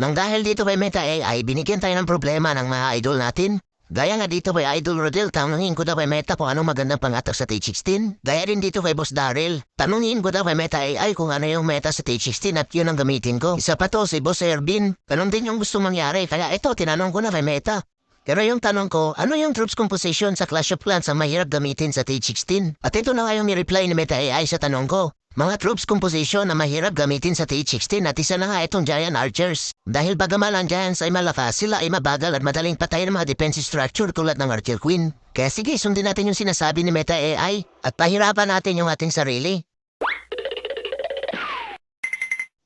Nang dahil dito kay Meta AI, binigyan tayo ng problema ng mga idol natin. Gaya nga dito kay Idol Rodel, tanungin ko daw kay Meta kung anong magandang pangatak sa T16. Gaya rin dito kay Boss Daryl, tanungin ko daw kay Meta AI kung ano yung meta sa T16 at yun ang gamitin ko. Isa pa to si Boss Ervin, ganun din yung gusto mangyari, kaya ito tinanong ko na kay Meta. Pero yung tanong ko, ano yung troops composition sa Clash of Clans ang mahirap gamitin sa T16? At ito na nga yung reply ni Meta AI sa tanong ko. Mga troops composition na mahirap gamitin sa T16 at isa na nga itong Giant Archers. Dahil bagaman ang Giants ay malakas, sila ay mabagal at madaling patay ng mga defensive structure tulad ng Archer Queen. Kaya sige, sundin natin yung sinasabi ni Meta AI at pahirapan natin yung ating sarili.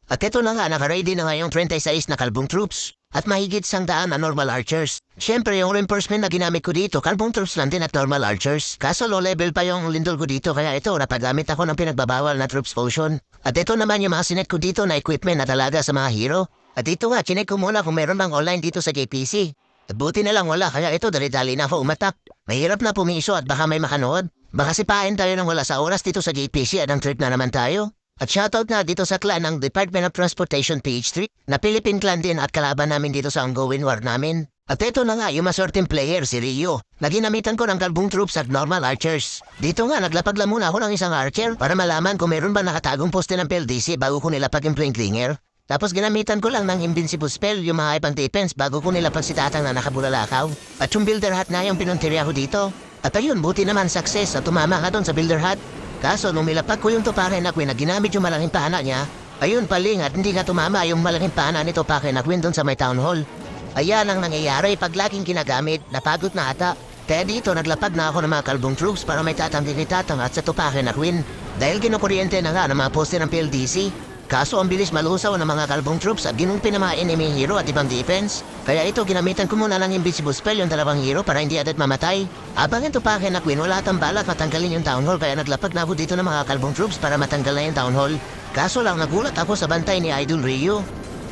At ito na nga, naka-ready na nga yung 26 na kalbong troops at mahigit 100 na normal archers. Siyempre, yung reinforcement na ginamit ko dito, kalbong troops lang din at normal archers. Kaso low level pa yung lindol ko dito, kaya ito, napagamit ako ng pinagbabawal na troops potion. At ito naman yung mga sinet ko dito na equipment na talaga sa mga hero. At dito nga, chinek ko muna kung meron bang online dito sa JPC. At buti na lang wala, kaya ito, dali-dali na ako umatak. Mahirap na pumiso at baka may makanood. Baka sipain tayo ng wala sa oras dito sa JPC at ang trip na naman tayo. At shoutout nga dito sa clan ng Department of Transportation PH3 na Philippine clan din at kalaban namin dito sa ongoing war namin. At ito na nga yung masorting player si Rio na ginamitan ko ng kalbong troops at normal archers. Dito nga naglapag lang muna ako ng isang archer para malaman kung meron ba nakatagong poste ng PLDC bago ko nilapag yung Plinger. Tapos ginamitan ko lang ng invincible spell yung mga ibang defense bago ko nilapag si Tatang na nakabulalakaw. At yung builder hat na yung pinuntirya ko dito. At ayun, buti naman success at tumama ka doon sa builder hat. Kaso nung milapag ko yung Tupake na Queen na ginamit yung malaking pana niya, ayun paling at hindi nga tumama yung malaking pana ni Tupake na Queen doon sa may town hall. Ayan ang nangyayari pag laging ginagamit, napagod na ata. Kaya dito naglapag na ako ng mga kalbong troops para may tatanggi ni Tatang at sa Tupake na Queen. Dahil kinukuryente na nga ng mga poste ng PLDC. Kaso ang bilis malusaw ng mga kalbong troops at ginumpi ng mga enemy hero at ibang defense. Kaya ito ginamitan ko muna ng invisible spell yung dalawang hero para hindi agad mamatay. Abang yung Tupake na Queen wala atang balak matanggalin yung town hall kaya naglapag na ako dito ng mga kalbong troops para matanggal na yung town hall. Kaso lang nagulat ako sa bantay ni Idol Rio.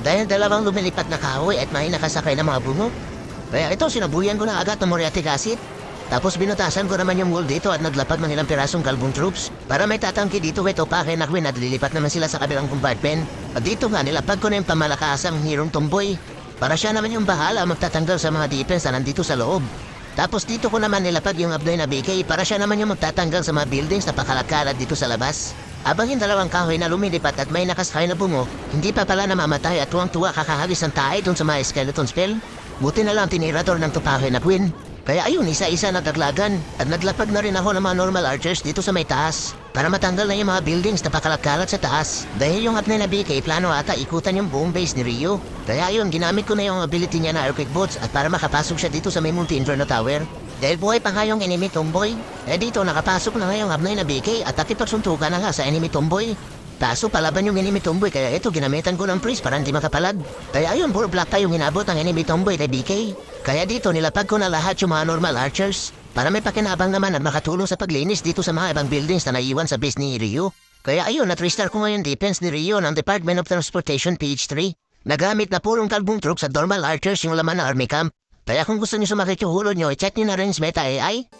Dahil dalawang lumilipat na kahoy at may nakasakay na mga bungo. Kaya ito sinabuyan ko na agad ng Moriarty Acid. Tapos binutasan ko naman yung wall dito at naglapag ng ilang pirasong kalbong troops para may tatangki dito kay Tupake na Queen at lilipat naman sila sa kabilang compartment. At dito nga nilapag ko na yung pamalakasang Hirong Tomboy para siya naman yung bahala magtatanggal sa mga defense na nandito sa loob. Tapos dito ko naman nilapag yung Abnoy na BK para siya naman yung magtatanggal sa mga buildings na pakalakalat dito sa labas. Abang yung dalawang kahoy na lumilipat at may nakasakay na bungo, hindi pa pala namamatay at tuwang-tuwa kakahagis ng tayo dun sa mga skeleton spell. Buti na lang tinirador ng Tupake na Queen. Kaya ayun, isa-isa nagdaglagan at naglapag na rin ako ng mga normal archers dito sa may taas para matanggal na yung mga buildings na pakalakalat sa taas. Dahil yung Abnoy na BK plano ata ikutan yung buong base ni Rio. Kaya ayun, ginamit ko na yung ability niya na earthquake boots at para makapasok siya dito sa may multi-inferno tower. Dahil buhay pa nga yung enemy tomboy. Dito nakapasok na nga yung Abnoy na BK at nakipagsuntukan na nga sa enemy tomboy. Kaso palaban yung enemy tomboy kaya ito ginamitan ko ng priest para hindi makapalag. Kaya ayun, puro black tayo yung inabot ng enemy tomboy kay BK. Kaya dito nilapag ko na lahat yung mga normal archers para may pakinabang naman at makatulong sa paglinis dito sa mga ibang buildings na naiwan sa base ni Rio. Kaya ayun, na-restart ko ngayon defense ni Rio ng Department of Transportation PH3. Nagamit na purong kalbong troops at normal archers yung laman ng army camp. Kaya kung gusto niyo sumakit yung hulog nyo, i-check niyo na rin sa Meta AI.